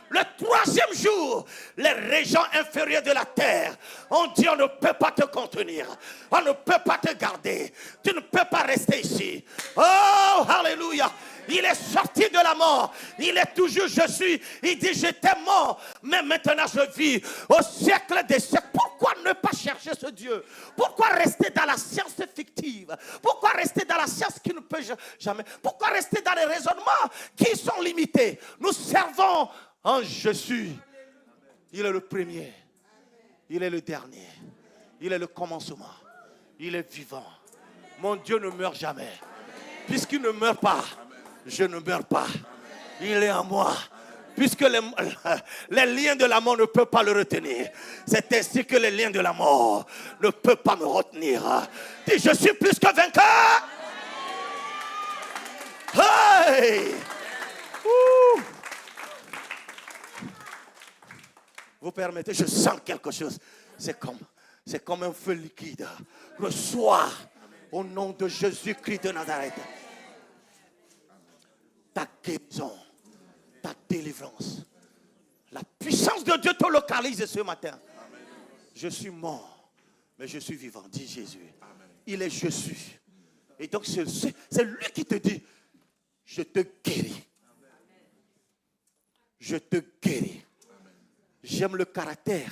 Le troisième jour, les régions inférieures de la terre ont dit on ne peut pas te contenir. On ne peut pas te garder. Tu ne peux pas rester ici. Oh, alléluia. Il est sorti de la mort. Il est toujours je suis. Il dit j'étais mort, mais maintenant je vis au siècle des siècles. Pourquoi ne pas chercher ce Dieu? Pourquoi rester dans la science fictive? Pourquoi rester dans la science qui ne peut jamais? Pourquoi rester dans les raisonnements qui sont limités? Nous servons un je suis. Il est le premier. Il est le dernier. Il est le commencement. Il est vivant. Mon Dieu ne meurt jamais. Puisqu'il ne meurt pas, je ne meurs pas. Il est en moi. Puisque les liens de la mort ne peuvent pas le retenir. C'est ainsi que les liens de la mort ne peuvent pas me retenir. Dis, je suis plus que vainqueur. Hey! Vous permettez, je sens quelque chose. C'est comme un feu liquide. Reçois au nom de Jésus-Christ de Nazareth. Ta guérison, ta délivrance. La puissance de Dieu te localise ce matin. Je suis mort, mais je suis vivant, dit Jésus. Il est je suis. Et donc c'est lui qui te dit, je te guéris. Je te guéris. J'aime le caractère.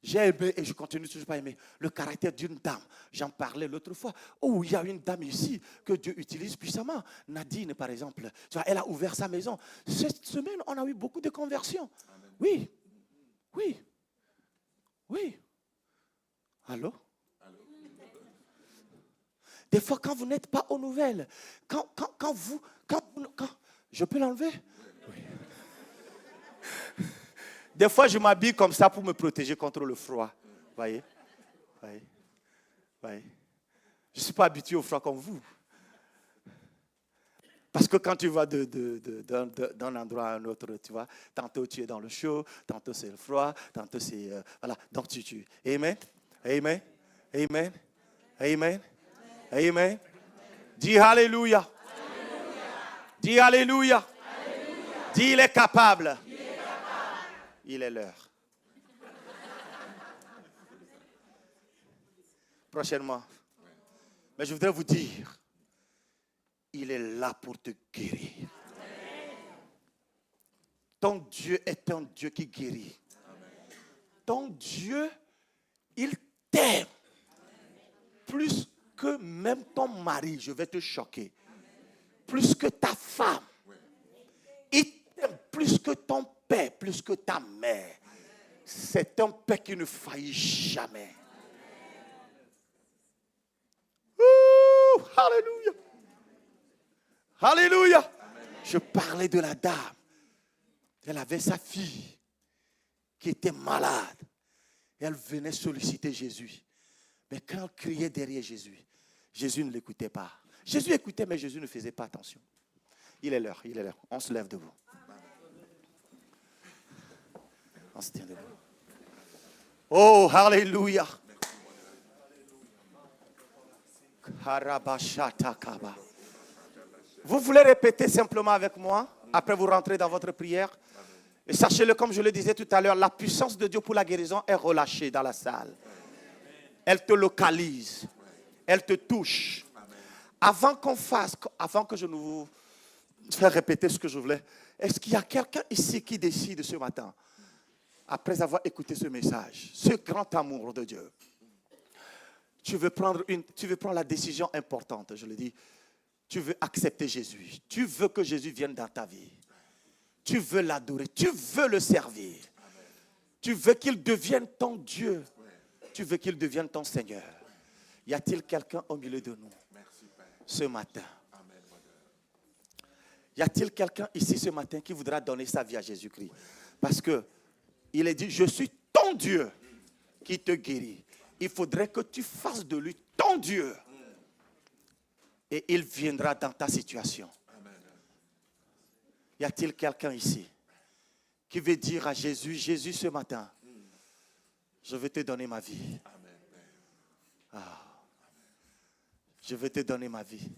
J'ai aimé et je continue toujours pas aimer le caractère d'une dame. J'en parlais l'autre fois. Oh, il y a une dame ici que Dieu utilise puissamment. Nadine, par exemple. Tu vois, elle a ouvert sa maison. Cette semaine, on a eu beaucoup de conversions. Oui. Oui. Oui. Allô? Des fois, quand vous n'êtes pas aux nouvelles, quand je peux l'enlever? Oui. Des fois, je m'habille comme ça pour me protéger contre le froid. Voyez? Voyez? Voyez? Je ne suis pas habitué au froid comme vous. Parce que quand tu vas d'un endroit à un autre, tu vois, tantôt tu es dans le chaud, tantôt c'est le froid, tantôt c'est... voilà, donc tu... Amen? Amen? Amen? Amen? Amen? Dis Alléluia. Dis Alléluia. Dis il est capable. Il est l'heure. Prochainement. Mais je voudrais vous dire, il est là pour te guérir. Ton Dieu est un Dieu qui guérit. Ton Dieu, il t'aime. Plus que même ton mari, je vais te choquer. Plus que ta femme. Il t'aime plus que ton père, plus que ta mère. C'est un père qui ne faillit jamais. Ouh, alléluia. Alléluia. Je parlais de la dame. Elle avait sa fille qui était malade. Elle venait solliciter Jésus. Mais quand elle criait derrière Jésus, Jésus ne l'écoutait pas. Jésus écoutait, mais Jésus ne faisait pas attention. Il est l'heure, il est l'heure. On se lève debout. On se tient debout. Oh, alléluia. Harabashatakaba. Vous voulez répéter simplement avec moi, après vous rentrez dans votre prière. Et sachez-le, comme je le disais tout à l'heure, la puissance de Dieu pour la guérison est relâchée dans la salle. Elle te localise. Elle te touche. Avant que je ne vous fasse répéter ce que je voulais, est-ce qu'il y a quelqu'un ici qui décide ce matin, après avoir écouté ce message, ce grand amour de Dieu, tu veux prendre la décision importante, je le dis, tu veux accepter Jésus, tu veux que Jésus vienne dans ta vie, tu veux l'adorer, tu veux le servir, tu veux qu'il devienne ton Dieu, tu veux qu'il devienne ton Seigneur. Y a-t-il quelqu'un au milieu de nous ce matin? Y a-t-il quelqu'un ici ce matin qui voudra donner sa vie à Jésus-Christ? Parce que il est dit, je suis ton Dieu qui te guérit. Il faudrait que tu fasses de lui ton Dieu. Et il viendra dans ta situation. Y a-t-il quelqu'un ici qui veut dire à Jésus, Jésus ce matin, je vais te donner ma vie. Je vais te donner ma vie.